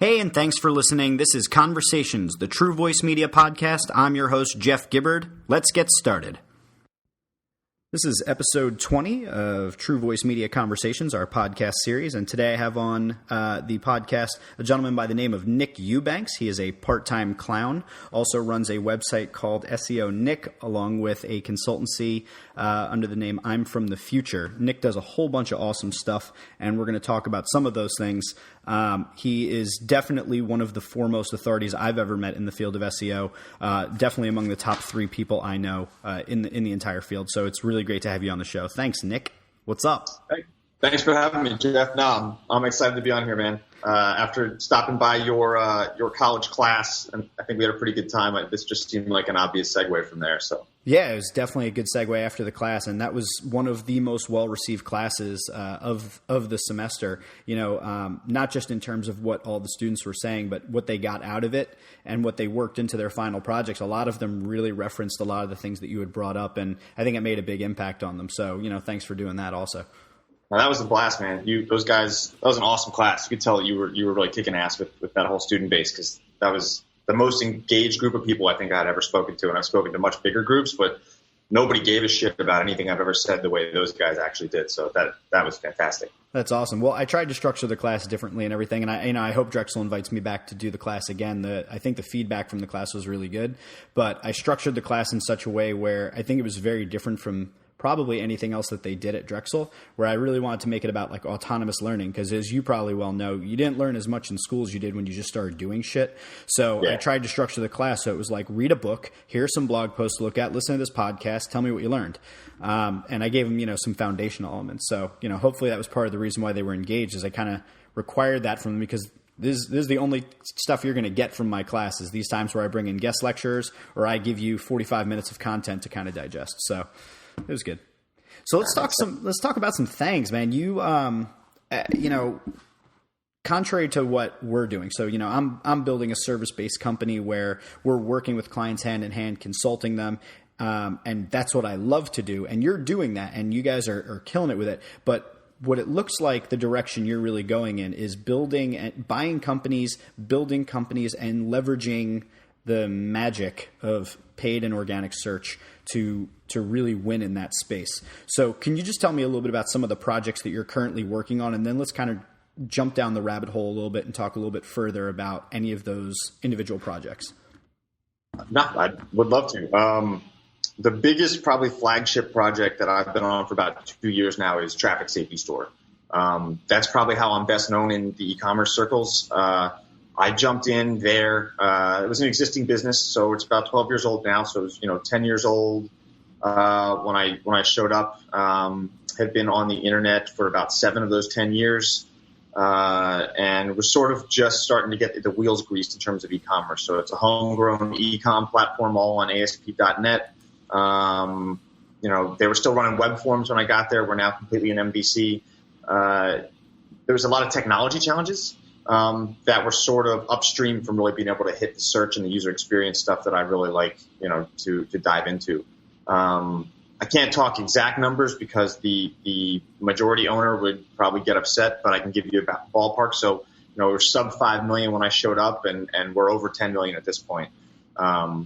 Hey, and thanks for listening. This is Conversations, the True Voice Media podcast. I'm your host, Jeff Gibbard. Let's get started. This is episode 20 of True Voice Media Conversations, our podcast series. And today I have on the podcast a gentleman by the name of Nick Eubanks. He is a part-time clown, also runs a website called SEO Nick, along with a consultancy under the name I'm From the Future. Nick does a whole bunch of awesome stuff, and we're going to talk about some of those things. He is definitely one of the foremost authorities I've ever met in the field of SEO, definitely among the top 3 people I know in the entire field. So it's really great to have you on the show. Thanks, Nick. What's up? Hey, thanks for having me, Jeff. No, I'm excited to be on here, man. After stopping by your college class, and I think we had a pretty good time. This just seemed like an obvious segue from there. So yeah, it was definitely a good segue after the class, and that was one of the most well-received classes of the semester. You know, not just in terms of what all the students were saying, but what they got out of it and what they worked into their final projects. A lot of them really referenced a lot of the things that you had brought up, and I think it made a big impact on them. So, you know, thanks for doing that also. Well, that was a blast, man. Those guys, that was an awesome class. You could tell you were really kicking ass with that whole student base, because that was the most engaged group of people I think I'd ever spoken to. And I've spoken to much bigger groups, but nobody gave a shit about anything I've ever said the way those guys actually did. So that was fantastic. That's awesome. Well, I tried to structure the class differently and everything, and I hope Drexel invites me back to do the class again. I think the feedback from the class was really good, but I structured the class in such a way where I think it was very different from probably anything else that they did at Drexel, where I really wanted to make it about like autonomous learning. Because as you probably well know, you didn't learn as much in school as you did when you just started doing shit. So yeah. I tried to structure the class so it was like, read a book, here's some blog posts to look at, listen to this podcast, tell me what you learned. And I gave them, some foundational elements. So, hopefully that was part of the reason why they were engaged, is I kind of required that from them, because this is the only stuff you're going to get from my classes, these times where I bring in guest lecturers or I give you 45 minutes of content to kind of digest. So it was good. So let's talk about some things, man. You, contrary to what we're doing. So, I'm building a service-based company where we're working with clients hand in hand, consulting them. And that's what I love to do. And you're doing that, and you guys are killing it with it. But what it looks like the direction you're really going in is building and buying companies, building companies, and leveraging the magic of paid and organic search to really win in that space. So can you just tell me a little bit about some of the projects that you're currently working on, and then let's kind of jump down the rabbit hole a little bit and talk a little bit further about any of those individual projects? No, I would love to. The biggest probably flagship project that I've been on for about 2 years now is Traffic Safety Store. That's probably how I'm best known in the e-commerce circles. I jumped in there. It was an existing business, so it's about 12 years old now. So it was, 10 years old when I showed up. Had been on the internet for about 7 of those 10 years, and was sort of just starting to get the wheels greased in terms of e-commerce. So it's a homegrown e-com platform, all on ASP.NET. They were still running web forms when I got there. We're now completely in MVC. There was a lot of technology challenges that were sort of upstream from really being able to hit the search and the user experience stuff that I really like, to dive into. I can't talk exact numbers because the majority owner would probably get upset, but I can give you a ballpark. So, we're sub 5 million when I showed up, and we're over 10 million at this point,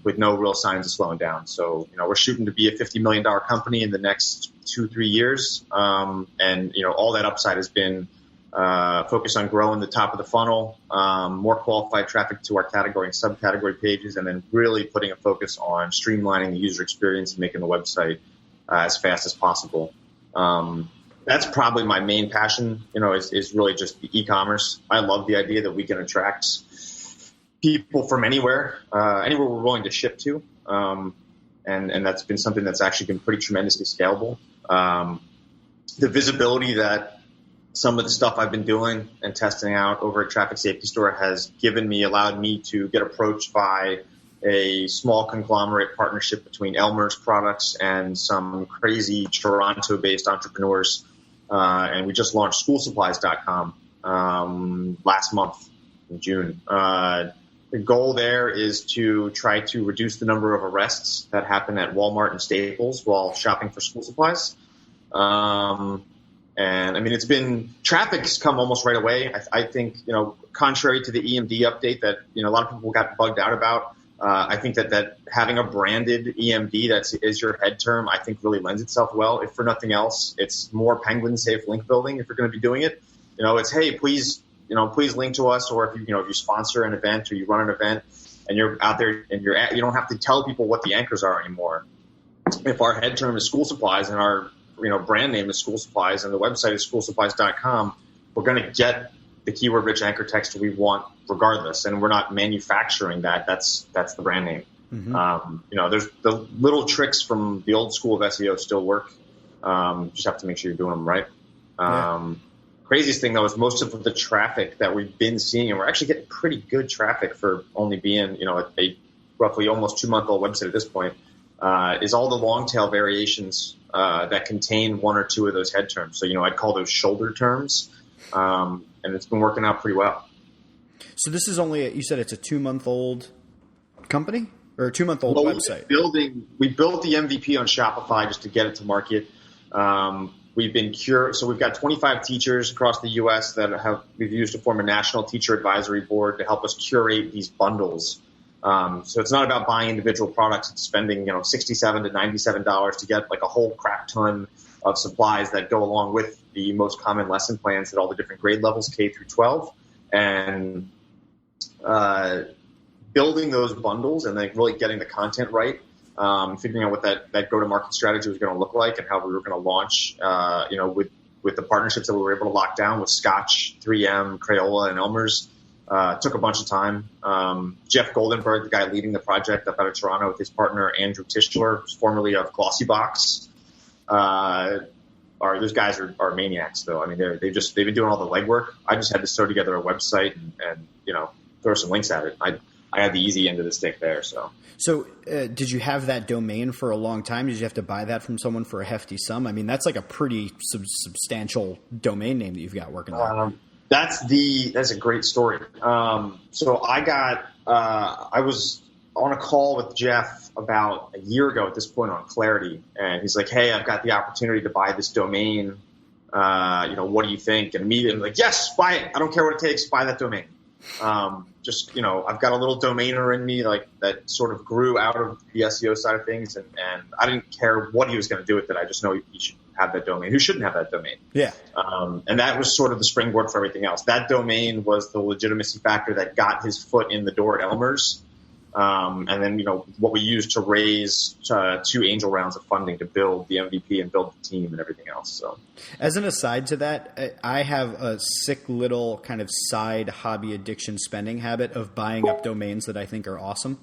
with no real signs of slowing down. So, we're shooting to be a $50 million company in the next 2-3 years. And all that upside has been focus on growing the top of the funnel, more qualified traffic to our category and subcategory pages, and then really putting a focus on streamlining the user experience and making the website as fast as possible. That's probably my main passion, is really just the e-commerce. I love the idea that we can attract people from anywhere we're willing to ship to. And that's been something that's actually been pretty tremendously scalable. The visibility that some of the stuff I've been doing and testing out over at Traffic Safety Store has allowed me to get approached by a small conglomerate partnership between Elmer's Products and some crazy Toronto-based entrepreneurs. And we just launched schoolsupplies.com last month in June. The goal there is to try to reduce the number of arrests that happen at Walmart and Staples while shopping for school supplies. And I mean, traffic's come almost right away. I think, contrary to the EMD update that, a lot of people got bugged out about, I think that having a branded EMD is your head term, I think really lends itself well. If for nothing else, it's more Penguin safe link building. If you're going to be doing it, it's, hey, please link to us. Or if you sponsor an event or you run an event and you're out there and you don't have to tell people what the anchors are anymore. If our head term is school supplies and our brand name is school supplies and the website is schoolsupplies.com, we're going to get the keyword rich anchor text we want regardless. And we're not manufacturing that. That's the brand name. Mm-hmm. There's the little tricks from the old school of SEO still work. Just have to make sure you're doing them right. Craziest thing though is most of the traffic that we've been seeing, and we're actually getting pretty good traffic for only being, a roughly almost 2-month-old website at this point, is all the long tail variations that contain one or two of those head terms. So, I'd call those shoulder terms, and it's been working out pretty well. So this is only, you said it's a 2-month-old company or a 2-month-old website? We built the MVP on Shopify just to get it to market. So we've got 25 teachers across the U.S. that we've used to form a national teacher advisory board to help us curate these bundles. So it's not about buying individual products. It's spending, $67 to $97 to get like a whole crap ton of supplies that go along with the most common lesson plans at all the different grade levels, K through 12, and building those bundles and then really getting the content right. Figuring out what that go-to-market strategy was going to look like and how we were going to launch, with the partnerships that we were able to lock down with Scotch, 3M, Crayola, and Elmer's. Took a bunch of time. Jeff Goldenberg, the guy leading the project up out of Toronto with his partner, Andrew Tischler, formerly of Glossybox. Those guys are maniacs though. I mean, they've been doing all the legwork. I just had to sew together a website and throw some links at it. I had the easy end of the stick there. So did you have that domain for a long time? Did you have to buy that from someone for a hefty sum? I mean, that's like a pretty substantial domain name that you've got working there. That's a great story. So I was on a call with Jeff about a year ago at this point on Clarity, and he's like, "Hey, I've got the opportunity to buy this domain. What do you think?" And immediately I'm like, "Yes, buy it. I don't care what it takes. Buy that domain." I've got a little domainer in me like that sort of grew out of the SEO side of things, and I didn't care what he was going to do with it. I just know he should have that domain. Who shouldn't have that domain? Yeah. And that was sort of the springboard for everything else. That domain was the legitimacy factor that got his foot in the door at Elmer's. And then, what we used to raise 2 angel rounds of funding to build the MVP and build the team and everything else. So, as an aside to that, I have a sick little kind of side hobby addiction spending habit of buying up domains that I think are awesome.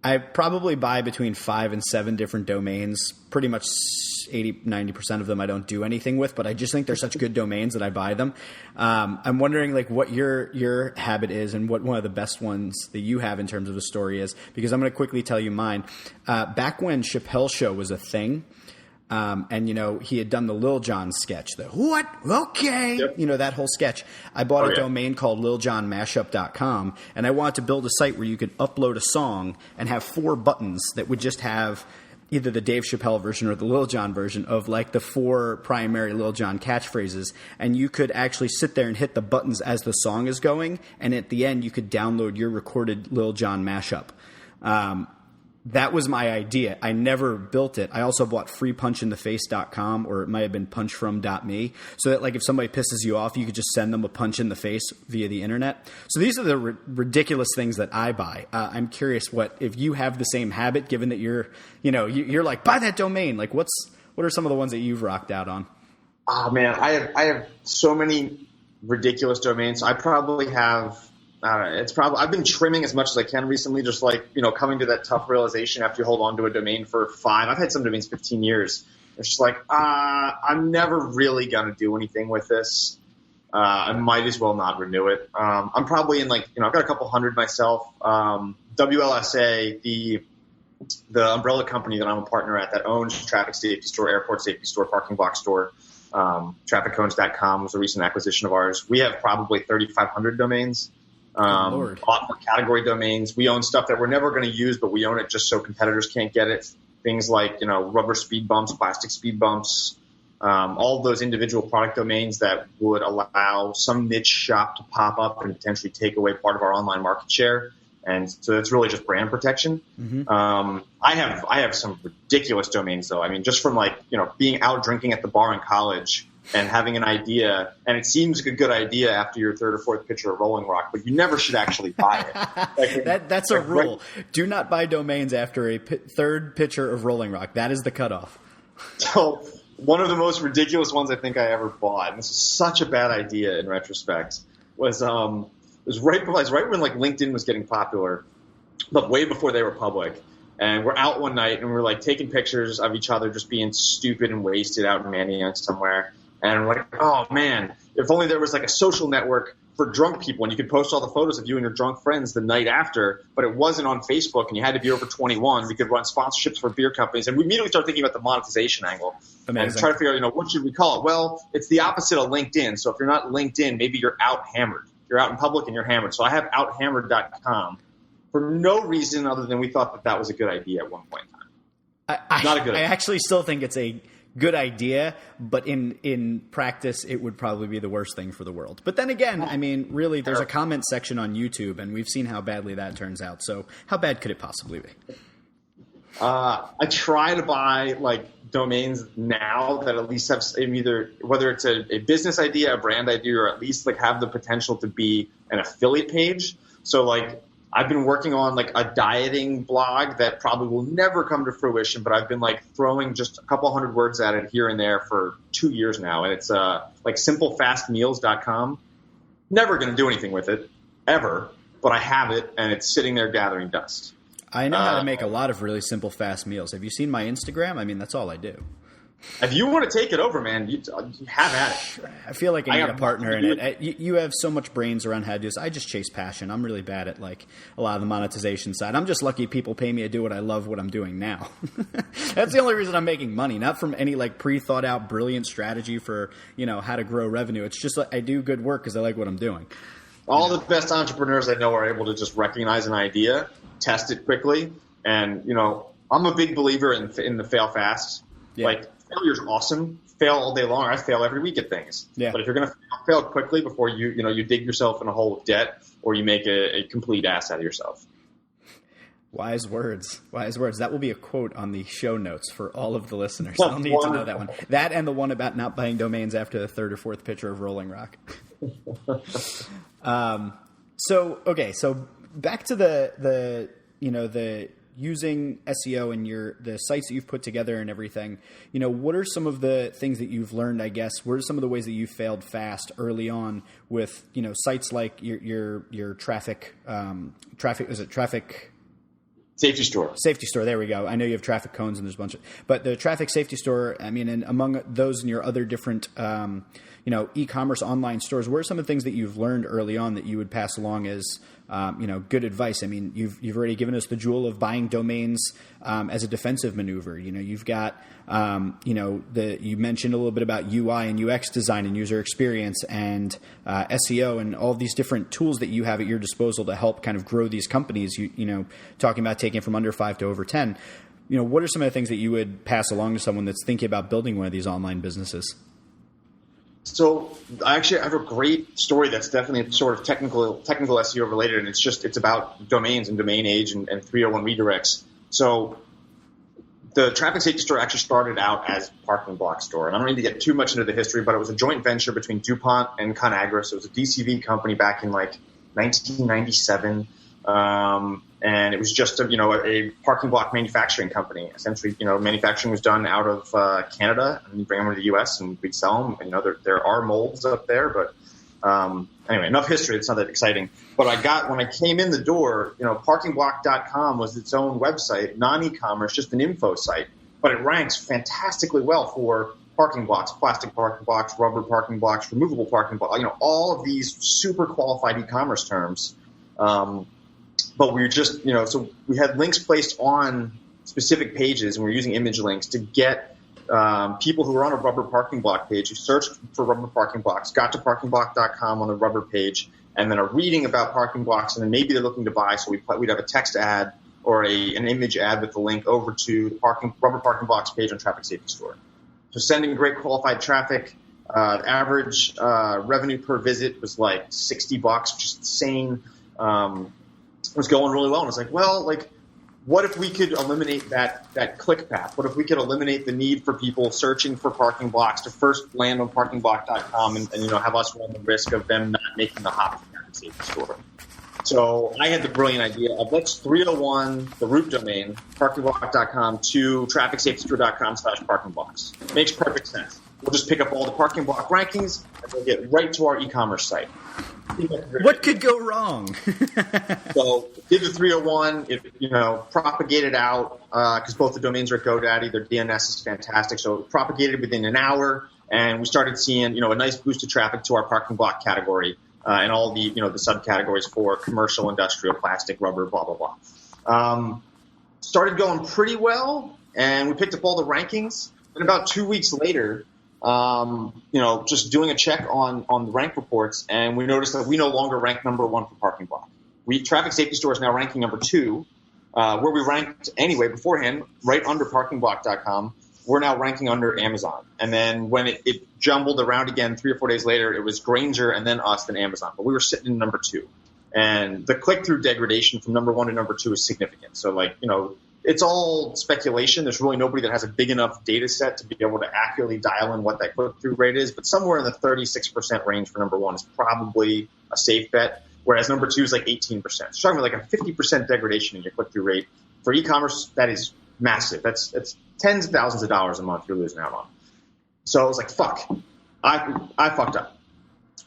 I probably buy between 5 and 7 different domains. Pretty much 80-90% of them I don't do anything with, but I just think they're such good domains that I buy them. I'm wondering like what your habit is and what one of the best ones that you have in terms of a story is, because I'm going to quickly tell you mine. Back when Chappelle's Show was a thing, and he had done the Lil Jon sketch, the what? Okay. Yep. That whole sketch. I bought a domain called liljonmashup.com, and I wanted to build a site where you could upload a song and have 4 buttons that would just have either the Dave Chappelle version or the Lil Jon version of like the 4 primary Lil Jon catchphrases. And you could actually sit there and hit the buttons as the song is going. And at the end, you could download your recorded Lil Jon mashup. That was my idea. I never built it. I also bought freepunchintheface.com, or it might have been punchfrom.me, so that like if somebody pisses you off, you could just send them a punch in the face via the internet. So these are the ridiculous things that I buy. I'm curious if you have the same habit, given that you're like, buy that domain. Like what are some of the ones that you've rocked out on? Oh man, I have so many ridiculous domains. I probably have, I've been trimming as much as I can recently, just like, coming to that tough realization after you hold on to a domain for 5. I've had some domains 15 years. It's just like, I'm never really going to do anything with this. I might as well not renew it. I'm probably in I've got a couple hundred myself. WLSA, the umbrella company that I'm a partner at that owns Traffic Safety Store, Airport Safety Store, Parking Block Store, TrafficCones.com was a recent acquisition of ours. We have probably 3,500 domains. A lot more category domains. We own stuff that we're never going to use, but we own it just so competitors can't get it. Things like, rubber speed bumps, plastic speed bumps, all of those individual product domains that would allow some niche shop to pop up and potentially take away part of our online market share. And so it's really just brand protection. I have some ridiculous domains though. I mean, just from being out drinking at the bar in college and having an idea, and it seems like a good idea after your third or fourth pitcher of Rolling Rock, but you never should actually buy it. That's a rule. Do not buy domains after a third pitcher of Rolling Rock. That is the cutoff. So one of the most ridiculous ones I think I ever bought, and this is such a bad idea in retrospect, was right when LinkedIn was getting popular, but way before they were public. And we're out one night and we're taking pictures of each other just being stupid and wasted out in Manioc somewhere. And we're like, oh man, if only there was a social network for drunk people and you could post all the photos of you and your drunk friends the night after, but it wasn't on Facebook and you had to be over 21. We could run sponsorships for beer companies. And we immediately started thinking about the monetization angle. Amazing. And try to figure out, what should we call it? Well, it's the opposite of LinkedIn. So if you're not LinkedIn, maybe you're out hammered. You're out in public and you're hammered. So I have outhammered.com for no reason other than we thought that was a good idea at one point in time. Not a good idea. I actually still think it's a good idea, but in practice, it would probably be the worst thing for the world. But then again, I mean, really, there's a comment section on YouTube, and we've seen how badly that turns out. So how bad could it possibly be? I try to buy domains now that at least have either, whether it's a business idea, a brand idea, or at least have the potential to be an affiliate page. So I've been working on a dieting blog that probably will never come to fruition, but I've been throwing just a couple hundred words at it here and there for 2 years now. And it's simplefastmeals.com. Never going to do anything with it ever, but I have it and it's sitting there gathering dust. I know how to make a lot of really simple, fast meals. Have you seen my Instagram? I mean, that's all I do. If you want to take it over, man, you have at it. I feel like I need a partner in it. You have so much brains around how to do this. I just chase passion. I'm really bad at a lot of the monetization side. I'm just lucky people pay me to do what I love, what I'm doing now. That's the only reason I'm making money, not from any pre-thought out brilliant strategy for how to grow revenue. It's just I do good work because I like what I'm doing. All the best entrepreneurs I know are able to just recognize an idea, test it quickly, and I'm a big believer in the fail fast. Yeah. Failure's awesome. Fail all day long. I fail every week at things. Yeah. But if you're going to fail quickly before you dig yourself in a hole of debt or you make a complete ass out of yourself. Wise words. Wise words. That will be a quote on the show notes for all of the listeners. I'll need to know that one. That and the one about not buying domains after the third or fourth pitcher of Rolling Rock. So back to the using SEO and the sites that you've put together and everything, what are some of the things that you've learned, I guess? What are some of the ways that you failed fast early on with, sites like your traffic, Safety Store. Safety Store. There we go. I know you have traffic cones and there's a bunch but the Traffic Safety Store, I mean, and among those and your other different, e-commerce online stores, what are some of the things that you've learned early on that you would pass along as, good advice? I mean, you've already given us the jewel of buying domains, as a defensive maneuver. You've got, you mentioned a little bit about UI and UX design and user experience and, SEO and all these different tools that you have at your disposal to help kind of grow these companies, talking about taking it from under 5 to over 10. What are some of the things that you would pass along to someone that's thinking about building one of these online businesses? So I have a great story that's definitely sort of technical SEO related, and it's about domains and domain age and 301 redirects. So the Traffic Safety Store actually started out as a parking block store, and I don't need to get too much into the history, but it was a joint venture between DuPont and ConAgra. So it was a DCV company back in 1997. And it was just a parking block manufacturing company. Essentially, manufacturing was done out of Canada, and you bring them to the U.S. and we'd sell them. And, there are molds up there, but anyway, enough history. It's not that exciting. But when I came in the door, parkingblock.com was its own website, non-e-commerce, just an info site, but it ranks fantastically well for parking blocks, plastic parking blocks, rubber parking blocks, removable parking blocks, all of these super qualified e-commerce terms. But we were just, so we had links placed on specific pages, and we were using image links to get people who were on a rubber parking block page who searched for rubber parking blocks, got to parkingblock.com on the rubber page, and then are reading about parking blocks, and then maybe they're looking to buy, so we'd have a text ad or an image ad with the link over to the rubber parking blocks page on Traffic Safety Store. So sending great qualified traffic. Average revenue per visit was like $60, which is insane. It was going really well. And I was like, well, like, what if we could eliminate that click path? What if we could eliminate the need for people searching for parking blocks to first land on parkingblock.com and have us run the risk of them not making the hop to Traffic Safety Store? So I had the brilliant idea of let's 301 the root domain, parkingblock.com, to trafficsafetystore.com/parkingblocks. Makes perfect sense. We'll just pick up all the parking block rankings and we'll get right to our e-commerce site. What could go wrong? So did the 301, it propagated out because both the domains are at GoDaddy. Their DNS is fantastic. So it propagated within an hour, and we started seeing a nice boost of traffic to our parking block category and all the the subcategories for commercial, industrial, plastic, rubber, blah blah blah. Started going pretty well, and we picked up all the rankings. And about 2 weeks later, just doing a check on the rank reports, and we noticed that we no longer rank number 1 for parking block. Traffic Safety Store is now ranking number 2, where we ranked anyway beforehand, right under parkingblock.com. We're now ranking under Amazon. And then when it jumbled around again 3 or 4 days later, it was Grainger and then us, then Amazon. But we were sitting in number 2. And the click-through degradation from number 1 to number 2 is significant. So, it's all speculation. There's really nobody that has a big enough data set to be able to accurately dial in what that click-through rate is. But somewhere in the 36% range for number 1 is probably a safe bet, whereas number 2 is like 18%. So you're talking about like a 50% degradation in your click-through rate. For e-commerce, that is massive. That's tens of thousands of dollars a month you're losing out on. So I was like, fuck, I fucked up.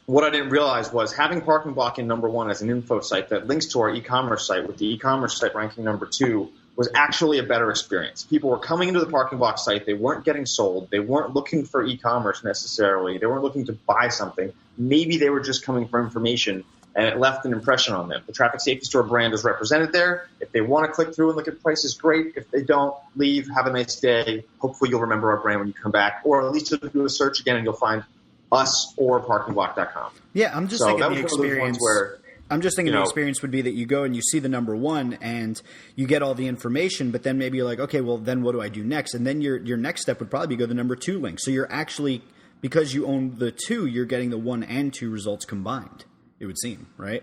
What I didn't realize was having Parking Block in number 1 as an info site that links to our e-commerce site with the e-commerce site ranking number 2 was actually a better experience. People were coming into the Parking Block site. They weren't getting sold. They weren't looking for e-commerce necessarily. They weren't looking to buy something. Maybe they were just coming for information, and it left an impression on them. The Traffic Safety Store brand is represented there. If they want to click through and look at prices, great. If they don't, leave. Have a nice day. Hopefully you'll remember our brand when you come back, or at least you'll do a search again and you'll find us or parkingblock.com. Yeah, I'm just thinking the experience where the experience would be that you go and you see the number 1 and you get all the information, but then maybe you're like, okay, well, then what do I do next? And then your next step would probably be go to the number 2 link. So you're actually, because you own the 2, you're getting the 1 and 2 results combined, it would seem, right?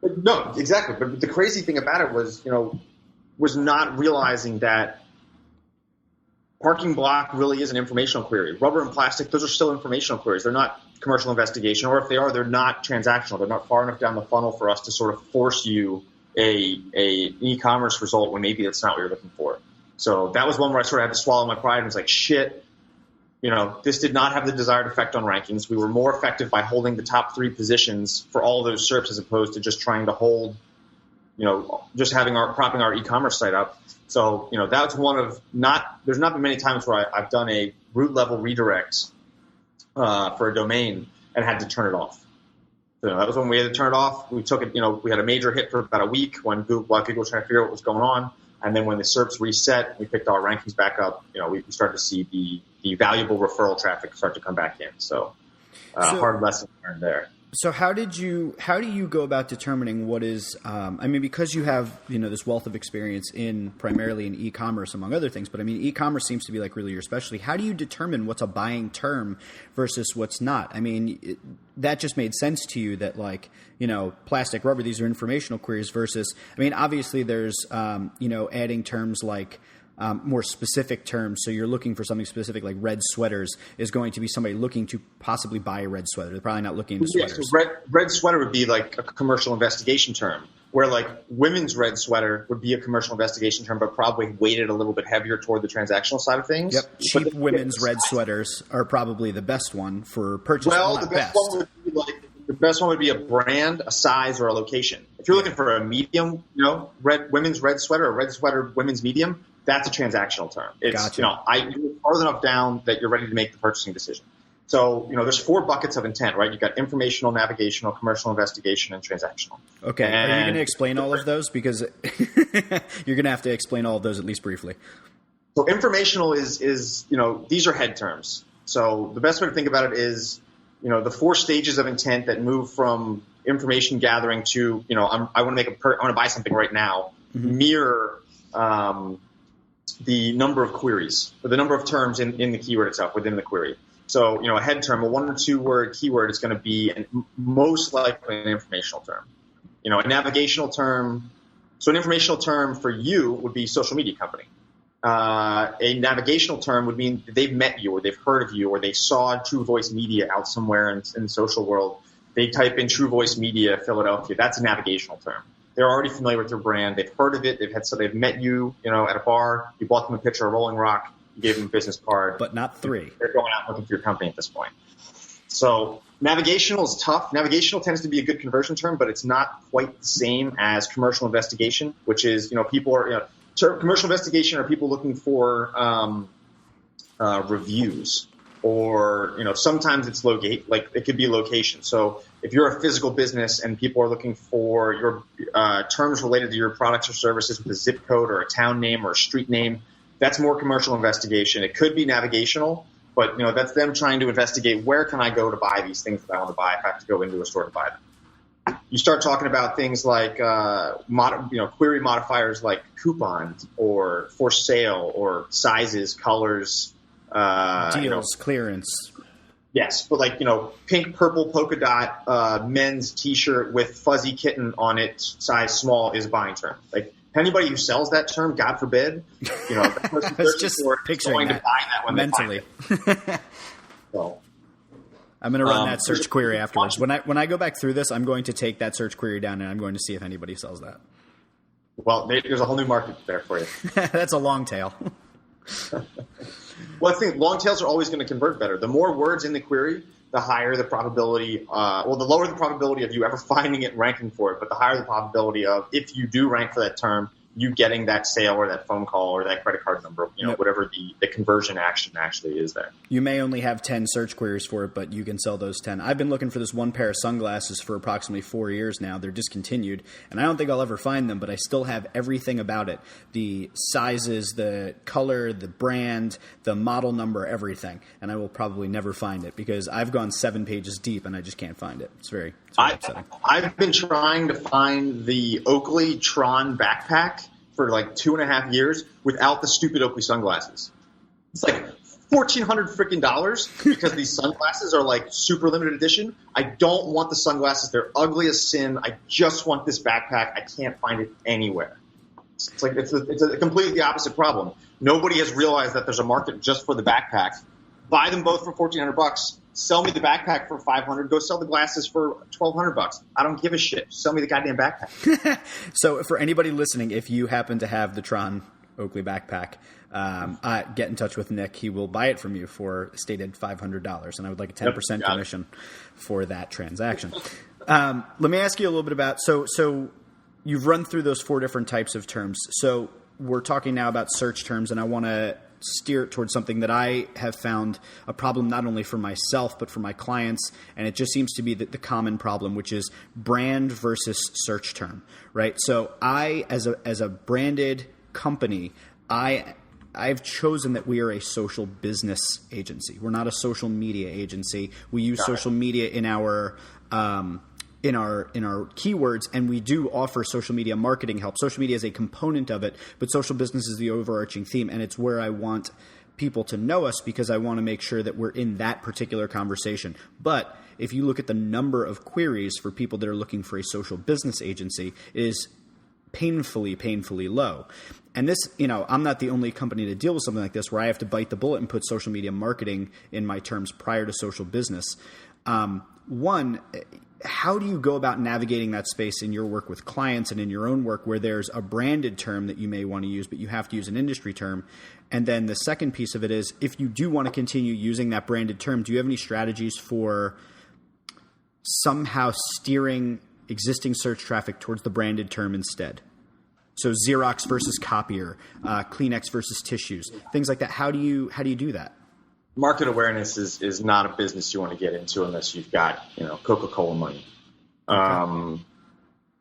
No, exactly. But the crazy thing about it was, was not realizing that Parking Block really is an informational query. Rubber and plastic, those are still informational queries. They're not commercial investigation, or if they are, they're not transactional. They're not far enough down the funnel for us to sort of force you a e-commerce result when maybe that's not what you're looking for. So that was one where I sort of had to swallow my pride and was like, shit, this did not have the desired effect on rankings. We were more effective by holding the top 3 positions for all of those SERPs as opposed to just trying to hold, just propping our e-commerce site up. So, that's one of there's not been many times where I've done a root level redirect for a domain and had to turn it off. So that was when we had to turn it off. We took it, we had a major hit for about a week while Google was trying to figure out what was going on. And then when the SERPs reset, we picked our rankings back up. We started to see the valuable referral traffic start to come back in. So hard lesson learned there. So how do you go about determining what is, because you have, this wealth of experience primarily in e-commerce among other things, but e-commerce seems to be like really your specialty. How do you determine what's a buying term versus what's not? That just made sense to you that plastic, rubber, these are informational queries versus, obviously there's, adding terms like, more specific terms. So you're looking for something specific, like red sweaters is going to be somebody looking to possibly buy a red sweater. They're probably not looking into sweaters. So red sweater would be like a commercial investigation term, where like women's red sweater would be a commercial investigation term, but probably weighted a little bit heavier toward the transactional side of things. Yep. Cheap women's red sweaters are probably the best one for purchase. Well, the best one would be a brand, a size, or a location. If you're looking for a medium, women's red sweater, or red sweater women's medium, that's a transactional term. It's, gotcha. You're farther enough down that you're ready to make the purchasing decision. So, there's 4 buckets of intent, right? You've got informational, navigational, commercial investigation, and transactional. Okay. Are you going to explain all of those? Because you're going to have to explain all of those at least briefly. So informational is these are head terms. So the best way to think about it is, the 4 stages of intent that move from information gathering to, I want to buy something right now, mirror the number of queries, or the number of terms in the keyword itself within the query. So, a head term, a 1 or 2 word keyword is going to be most likely an informational term. A navigational term. So an informational term for you would be social media company. A navigational term would mean that they've met you, or they've heard of you, or they saw True Voice Media out somewhere in the social world. They type in True Voice Media Philadelphia. That's a navigational term. They're already familiar with your brand. They've heard of it. They've met you, at a bar. You bought them a picture of Rolling Rock. You gave them a business card. But not 3. They're going out looking for your company at this point. So navigational is tough. Navigational tends to be a good conversion term, but it's not quite the same as commercial investigation, which is, people are, commercial investigation are people looking for reviews, or, sometimes it's like it could be location. So if you're a physical business and people are looking for your terms related to your products or services with a zip code or a town name or a street name, that's more commercial investigation. It could be navigational, but that's them trying to investigate where can I go to buy these things that I want to buy if I have to go into a store to buy them. You start talking about things like query modifiers like coupons or for sale or sizes, colors, deals, clearance. Yes, but pink, purple, polka dot men's T-shirt with fuzzy kitten on it, size small, is a buying term. Anybody who sells that term, God forbid, that person just going to buy that when mentally. They find it. So, I'm going to run that search query afterwards. When I go back through this, I'm going to take that search query down and I'm going to see if anybody sells that. Well, there's a whole new market there for you. That's a long tail. Well, I think long tails are always going to convert better. The more words in the query, the higher the probability, the lower the probability of you ever finding it and ranking for it, but the higher the probability of, if you do rank for that term, you getting that sale or that phone call or that credit card number, whatever the conversion action actually is there. You may only have 10 search queries for it, but you can sell those 10. I've been looking for this one pair of sunglasses for approximately 4 years now. They're discontinued, and I don't think I'll ever find them, but I still have everything about it. The sizes, the color, the brand, the model number, everything. And I will probably never find it because I've gone 7 pages deep and I just can't find it. It's very upsetting. I've been trying to find the Oakley Tron backpack for 2.5 years without the stupid Oakley sunglasses. It's $1,400 freaking dollars because these sunglasses are super limited edition. I don't want the sunglasses. They're ugly as sin. I just want this backpack. I can't find it anywhere. It's a completely opposite problem. Nobody has realized that there's a market just for the backpack. Buy them both for $1,400. Sell me the backpack for $500. Go sell the glasses for $1,200. I don't give a shit. Sell me the goddamn backpack. So for anybody listening, if you happen to have the Tron Oakley backpack, get in touch with Nick. He will buy it from you for stated $500, and I would like a 10% commission for that transaction. Let me ask you a little bit about so you've run through those 4 different types of terms. So we're talking now about search terms, and I want to steer it towards something that I have found a problem not only for myself but for my clients, and it just seems to be the common problem, which is brand versus search term, right? So I, as a branded company, I've chosen that we are a social business agency. We're not a social media agency. We use social media in our keywords, and we do offer social media marketing help. Social media is a component of it, but social business is the overarching theme, and it's where I want people to know us because I want to make sure that we're in that particular conversation. But if you look at the number of queries for people that are looking for a social business agency, it is painfully low. And this, I'm not the only company to deal with something like this where I have to bite the bullet and put social media marketing in my terms prior to social business. One, how do you go about navigating that space in your work with clients and in your own work where there's a branded term that you may want to use, but you have to use an industry term? And then the second piece of it is, if you do want to continue using that branded term, do you have any strategies for somehow steering existing search traffic towards the branded term instead? So Xerox versus copier, Kleenex versus tissues, things like that. How do you do that? Market awareness is not a business you want to get into unless you've got Coca-Cola money. Okay.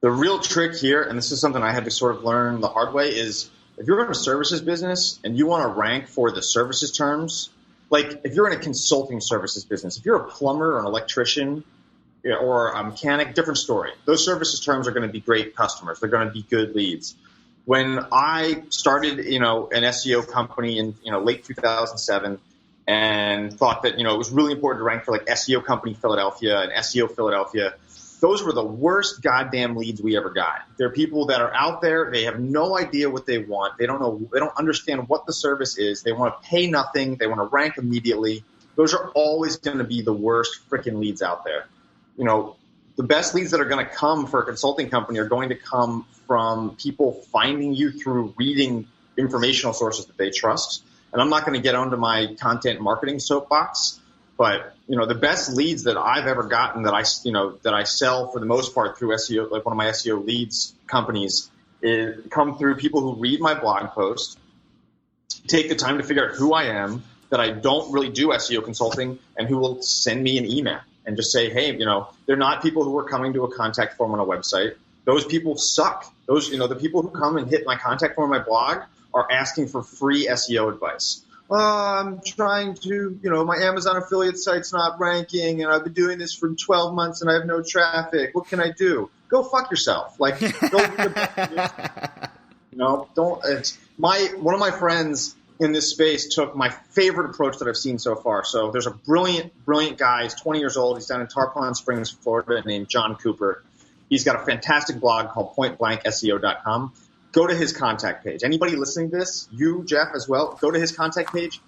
The real trick here, and this is something I had to sort of learn the hard way, is if you're in a services business and you want to rank for the services terms, like if you're in a consulting services business, if you're a plumber or an electrician or a mechanic, different story. Those services terms are going to be great customers. They're going to be good leads. when I started, an SEO company in, late 2007 and thought that, it was really important to rank for like SEO Company Philadelphia and SEO Philadelphia, those were the worst goddamn leads we ever got. They're people that are out there. They have no idea what they want. They don't know. They don't understand what the service is. They want to pay nothing. They want to rank immediately. Those are always going to be the worst freaking leads out there. The best leads that are going to come for a consulting company are going to come from people finding you through reading informational sources that they trust. And I'm not going to get onto my content marketing soapbox, but the best leads that I've ever gotten that I sell for the most part through SEO, like one of my SEO leads companies, come through people who read my blog post, take the time to figure out who I am, that I don't really do SEO consulting, and who will send me an email and just say, hey, they're not people who are coming to a contact form on a website. Those people suck. Those, the people who come and hit my contact form on my blog are asking for free SEO advice. I'm trying to, my Amazon affiliate site's not ranking, and I've been doing this for 12 months and I have no traffic. What can I do? Go fuck yourself. Like, don't. It's one of my friends in this space took my favorite approach that I've seen so far. So there's a brilliant guy. He's 20 years old. He's down in Tarpon Springs, Florida, named John Cooper. He's got a fantastic blog called pointblankseo.com. Go to his contact page. Anybody listening to this, you, Jeff, as well, go to his contact page.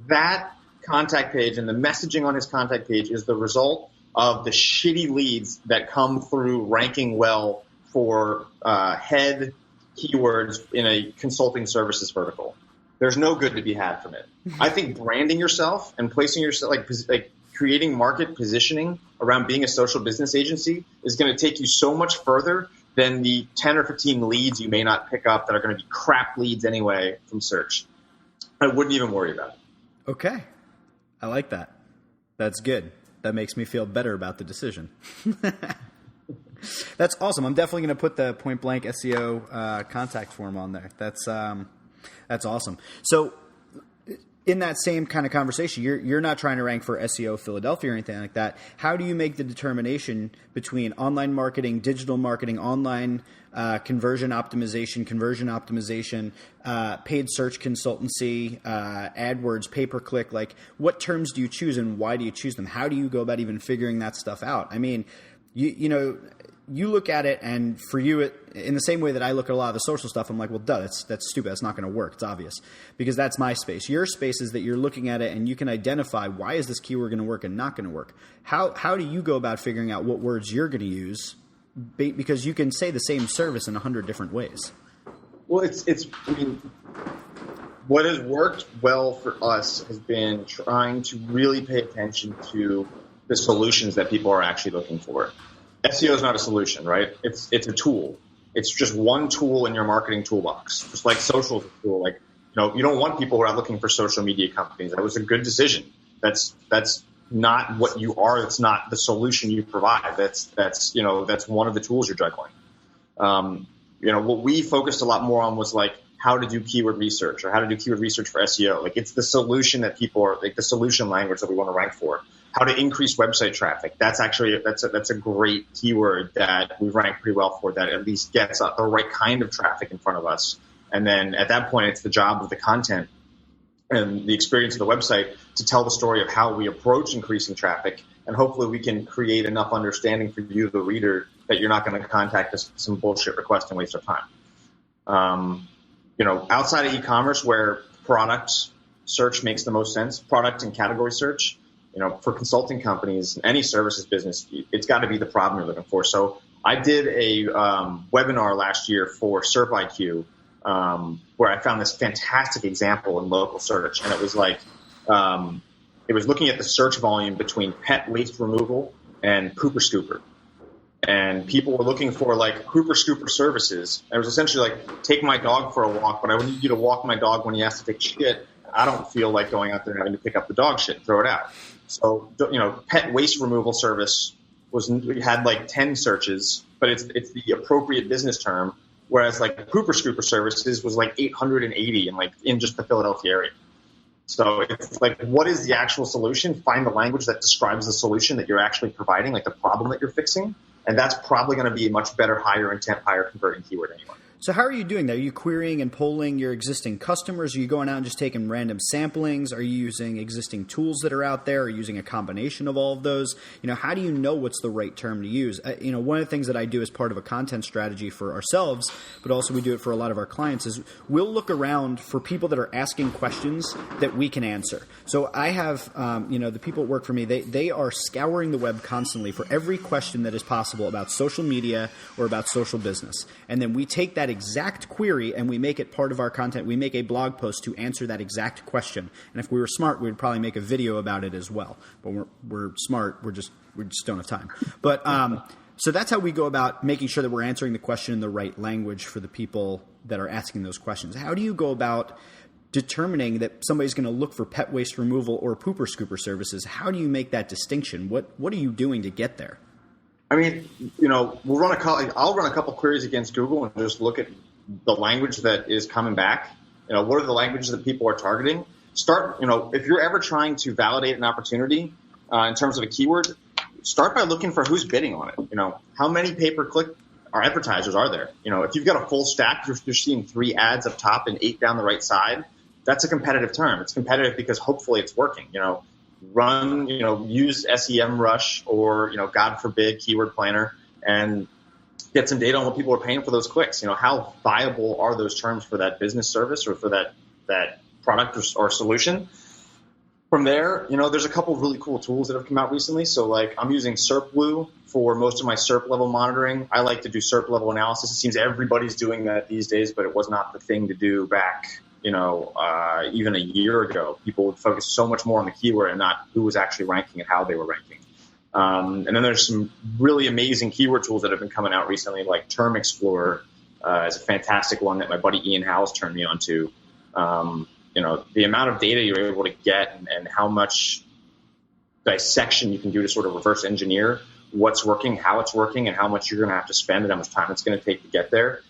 That contact page and the messaging on his contact page is the result of the shitty leads that come through ranking well for head keywords in a consulting services vertical. There's no good to be had from it. I think branding yourself and placing yourself, like creating market positioning around being a social business agency is going to take you so much further than the 10 or 15 leads you may not pick up that are going to be crap leads anyway from search. I wouldn't even worry about it. Okay. I like that. That's good. That makes me feel better about the decision. That's awesome. I'm definitely going to put the Point Blank SEO contact form on there. That's awesome. So in that same kind of conversation, you're not trying to rank for SEO Philadelphia or anything like that. How do you make the determination between online marketing, digital marketing, online conversion optimization, paid search consultancy, AdWords, pay-per-click? Like, what terms do you choose and why do you choose them? How do you go about even figuring that stuff out? I mean, you look at it, and for you, in the same way that I look at a lot of the social stuff, I'm like, well, duh, that's stupid. That's not going to work. It's obvious, because that's my space. Your space is that you're looking at it and you can identify, why is this keyword going to work and not going to work? How do you go about figuring out what words you're going to use? Because you can say the same service in 100 different ways. Well, what has worked well for us has been trying to really pay attention to the solutions that people are actually looking for. SEO is not a solution, right? It's a tool. It's just one tool in your marketing toolbox, just like social is a tool. Like, you don't want people who are looking for social media companies. That was a good decision. That's not what you are. That's not the solution you provide. That's one of the tools you're juggling. What we focused a lot more on was like how to do keyword research or how to do keyword research for SEO. Like, it's the solution that people are, like the solution language that we want to rank for. How to increase website traffic. That's a great keyword that we rank pretty well for, that at least gets the right kind of traffic in front of us. And then at that point, it's the job of the content and the experience of the website to tell the story of how we approach increasing traffic. And hopefully we can create enough understanding for you, the reader, that you're not going to contact us with some bullshit request and waste our time. Outside of e-commerce, where product search makes the most sense, product and category search, for consulting companies, any services business, it's got to be the problem you're looking for. So I did a webinar last year for SERP IQ, where I found this fantastic example in local search. And it was like, it was looking at the search volume between pet waste removal and pooper scooper. And people were looking for like pooper scooper services. And it was essentially like, take my dog for a walk, but I would need you to walk my dog when he has to take shit. I don't feel like going out there and having to pick up the dog shit and throw it out. So, pet waste removal service had like 10 searches, but it's the appropriate business term. Whereas like pooper scooper services was like 880 in just the Philadelphia area. So it's like, what is the actual solution? Find the language that describes the solution that you're actually providing, like the problem that you're fixing. And that's probably going to be a much better, higher intent, higher converting keyword anyway. So how are you doing that? Are you querying and polling your existing customers? Are you going out and just taking random samplings? Are you using existing tools that are out there? Are you using a combination of all of those? How do you know what's the right term to use? One of the things that I do as part of a content strategy for ourselves, but also we do it for a lot of our clients, is we'll look around for people that are asking questions that we can answer. So I have, the people that work for me, they are scouring the web constantly for every question that is possible about social media or about social business. And then we take that exact query and we make it part of our content. We make a blog post to answer that exact question. And if we were smart, we'd probably make a video about it as well. But we're smart. We just don't have time. But so that's how we go about making sure that we're answering the question in the right language for the people that are asking those questions. How do you go about determining that somebody's going to look for pet waste removal or pooper scooper services? How do you make that distinction? What are you doing to get there? I mean, I'll run a couple queries against Google and just look at the language that is coming back. What are the languages that people are targeting? If you're ever trying to validate an opportunity in terms of a keyword, start by looking for who's bidding on it. How many pay-per-click advertisers are there? If you've got a full stack, you're seeing 3 ads up top and 8 down the right side. That's a competitive term. It's competitive because hopefully it's working. Use SEMrush or, God forbid, Keyword Planner and get some data on what people are paying for those clicks. How viable are those terms for that business service or for that product or solution? From there, there's a couple of really cool tools that have come out recently. So I'm using SERP for most of my SERP level monitoring. I like to do SERP level analysis. It seems everybody's doing that these days, but it was not the thing to do back even a year ago. People would focus so much more on the keyword and not who was actually ranking and how they were ranking. And then there's some really amazing keyword tools that have been coming out recently, like Term Explorer is a fantastic one that my buddy Ian Howes turned me on to. The amount of data you're able to get and how much dissection you can do to sort of reverse engineer what's working, how it's working, and how much you're going to have to spend and how much time it's going to take to get there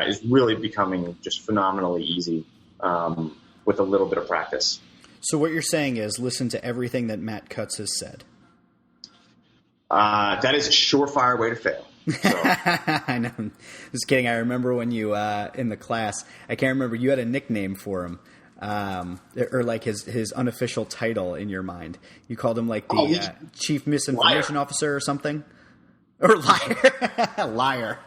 is really becoming just phenomenally easy. With a little bit of practice. So what you're saying is listen to everything that Matt Cutts has said. That is a surefire way to fail. So. I know. Just kidding. I remember when you, in the class, I can't remember, you had a nickname for him, or like his unofficial title in your mind. You called him like the chief misinformation officer or something? Or liar. Liar.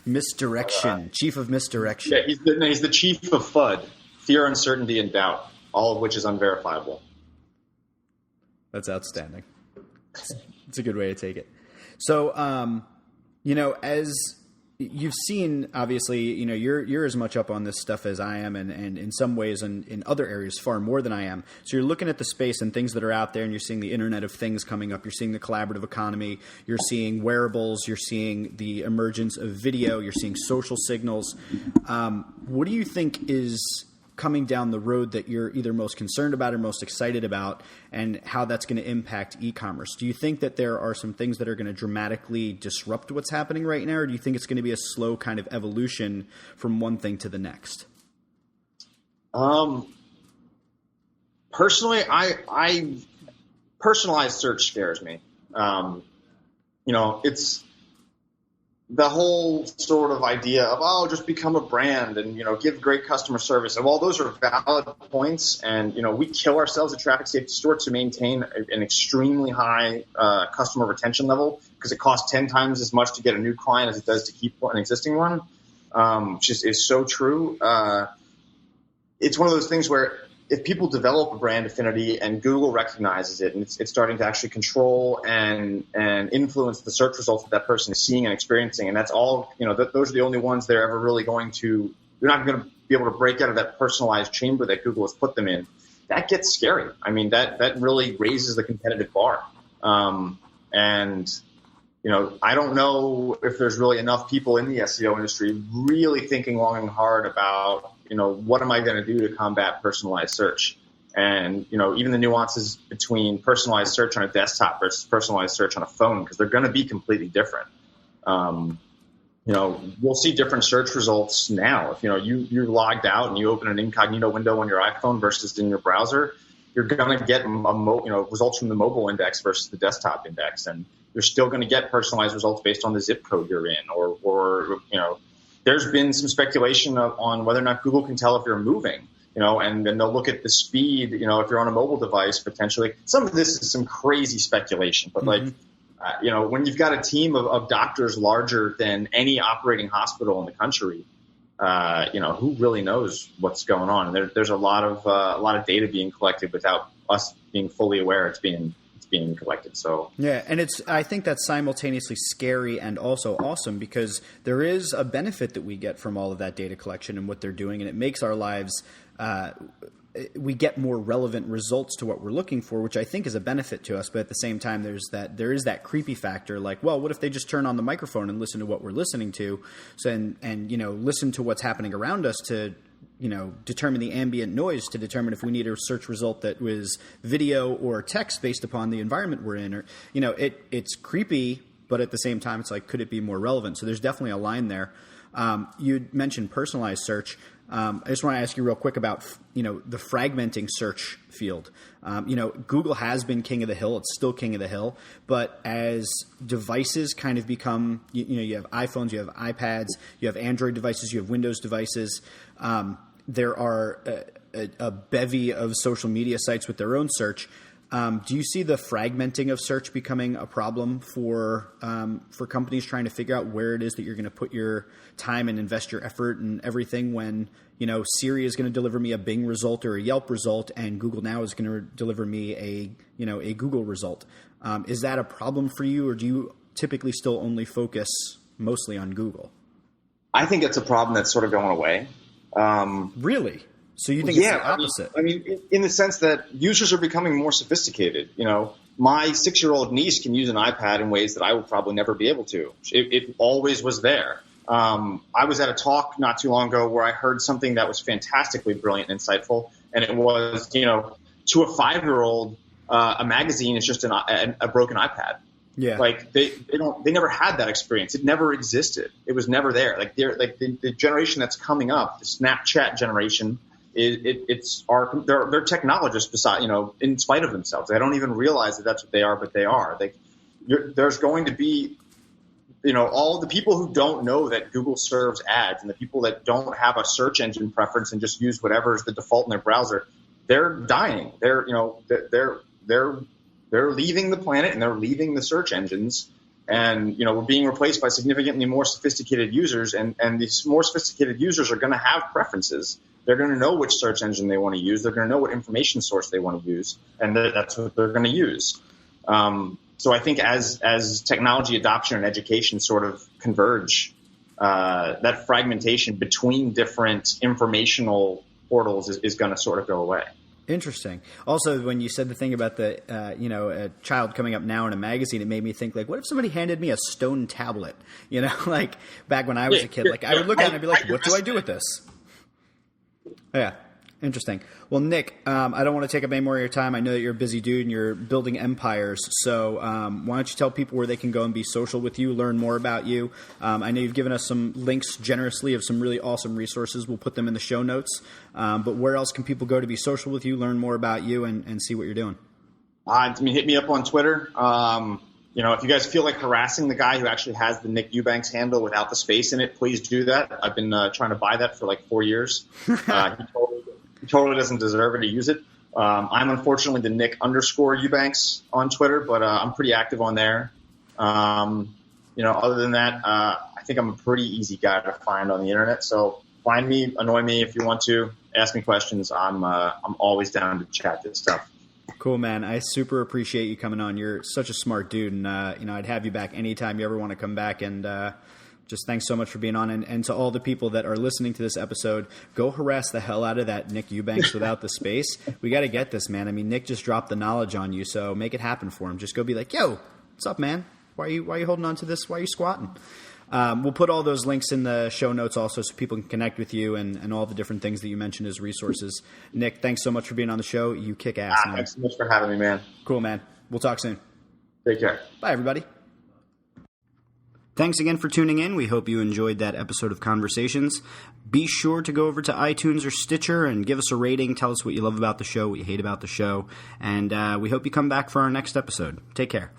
Misdirection, chief of misdirection. Yeah, he's the chief of FUD, fear, uncertainty, and doubt, all of which is unverifiable. That's outstanding. It's a good way to take it. So, as you've seen, obviously, you're as much up on this stuff as I am, and in some ways, in other areas, far more than I am. So you're looking at the space and things that are out there, and you're seeing the Internet of Things coming up. You're seeing the collaborative economy. You're seeing wearables. You're seeing the emergence of video. You're seeing social signals. What do you think is coming down the road that you're either most concerned about or most excited about, and how that's going to impact e-commerce? Do you think that there are some things that are going to dramatically disrupt what's happening right now, or do you think it's going to be a slow kind of evolution from one thing to the next? Personally, I personalized search scares me. It's the whole sort of idea of, just become a brand and, give great customer service. And while those are valid points and, we kill ourselves at Traffic Safety Store to maintain an extremely high customer retention level because it costs 10 times as much to get a new client as it does to keep an existing one, which is so true. It's one of those things where if people develop a brand affinity and Google recognizes it and it's starting to actually control and influence the search results that person is seeing and experiencing, and that's all, those are the only ones they're ever really you're not going to be able to break out of that personalized chamber that Google has put them in. That gets scary. I mean, that really raises the competitive bar. I don't know if there's really enough people in the SEO industry really thinking long and hard about, what am I going to do to combat personalized search? And, even the nuances between personalized search on a desktop versus personalized search on a phone, because they're going to be completely different. We'll see different search results now. If, you're logged out and you open an incognito window on your iPhone versus in your browser, you're going to get results from the mobile index versus the desktop index. And you're still going to get personalized results based on the zip code you're in, or there's been some speculation on whether or not Google can tell if you're moving, and then they'll look at the speed, if you're on a mobile device, potentially. Some of this is some crazy speculation, but when you've got a team of doctors larger than any operating hospital in the country, who really knows what's going on? And there's a lot of data being collected without us being fully aware it's being collected. So yeah, and I think that's simultaneously scary and also awesome, because there is a benefit that we get from all of that data collection and what they're doing, and it makes our lives we get more relevant results to what we're looking for, which I think is a benefit to us. But at the same time, there is that creepy factor, like, well, what if they just turn on the microphone and listen to what we're listening to, and listen to what's happening around us to determine the ambient noise, to determine if we need a search result that was video or text based upon the environment we're in, or it's creepy, but at the same time, it's like, could it be more relevant? So there's definitely a line there. You mentioned personalized search. I just want to ask you real quick about, the fragmenting search field. Google has been king of the hill. It's still king of the hill. But as devices kind of become, you have iPhones, you have iPads, you have Android devices, you have Windows devices. There are a bevy of social media sites with their own search. Do you see the fragmenting of search becoming a problem for companies trying to figure out where it is that you're going to put your time and invest your effort and everything, when Siri is going to deliver me a Bing result or a Yelp result, and Google Now is going to deliver me a Google result? Is that a problem for you, or do you typically still only focus mostly on Google? I think it's a problem that's sort of going away. Really? So you think it's the opposite? I mean, in the sense that users are becoming more sophisticated. My 6-year-old niece can use an iPad in ways that I would probably never be able to. It always was there. I was at a talk not too long ago where I heard something that was fantastically brilliant and insightful, and it was, to a 5-year-old, a magazine is just a broken iPad. Yeah. Like they never had that experience. It never existed. It was never there. Like the generation that's coming up, the Snapchat generation, they're technologists in spite of themselves. They don't even realize that that's what they are, but they are. There's going to be, all the people who don't know that Google serves ads, and the people that don't have a search engine preference and just use whatever is the default in their browser, they're dying. They're leaving the planet, and they're leaving the search engines, and we're being replaced by significantly more sophisticated users, and these more sophisticated users are going to have preferences. They're going to know which search engine they want to use. They're going to know what information source they want to use, and that's what they're going to use. So I think as technology adoption and education sort of converge, that fragmentation between different informational portals is going to sort of go away. Interesting. Also, when you said the thing about the, a child coming up now in a magazine, it made me think, like, what if somebody handed me a stone tablet? Like back when I was a kid, I would look at it and I'd be like, what do I do with this? Yeah. Interesting. Well, Nick, I don't want to take up any more of your time. I know that you're a busy dude and you're building empires. So why don't you tell people where they can go and be social with you, learn more about you? I know you've given us some links generously of some really awesome resources. We'll put them in the show notes. But where else can people go to be social with you, learn more about you, and see what you're doing? Hit me up on Twitter. If you guys feel like harassing the guy who actually has the Nick Eubanks handle without the space in it, please do that. I've been trying to buy that for like 4 years. He totally doesn't deserve it to use it. I'm unfortunately the Nick _Eubanks on Twitter, but I'm pretty active on there. Other than that, I think I'm a pretty easy guy to find on the internet. So find me, annoy me if you want to, ask me questions. I'm always down to chat this stuff. Cool, man. I super appreciate you coming on. You're such a smart dude, and I'd have you back anytime you ever want to come back. And just thanks so much for being on. And to all the people that are listening to this episode, go harass the hell out of that Nick Eubanks without the space. We got to get this, man. I mean, Nick just dropped the knowledge on you, so make it happen for him. Just go be like, yo, what's up, man? Why are you holding on to this? Why are you squatting? We'll put all those links in the show notes also so people can connect with you and all the different things that you mentioned as resources. Nick, thanks so much for being on the show. You kick ass, man. Thanks so much for having me, man. Cool, man. We'll talk soon. Take care. Bye, everybody. Thanks again for tuning in. We hope you enjoyed that episode of Conversations. Be sure to go over to iTunes or Stitcher and give us a rating. Tell us what you love about the show, what you hate about the show. And we hope you come back for our next episode. Take care.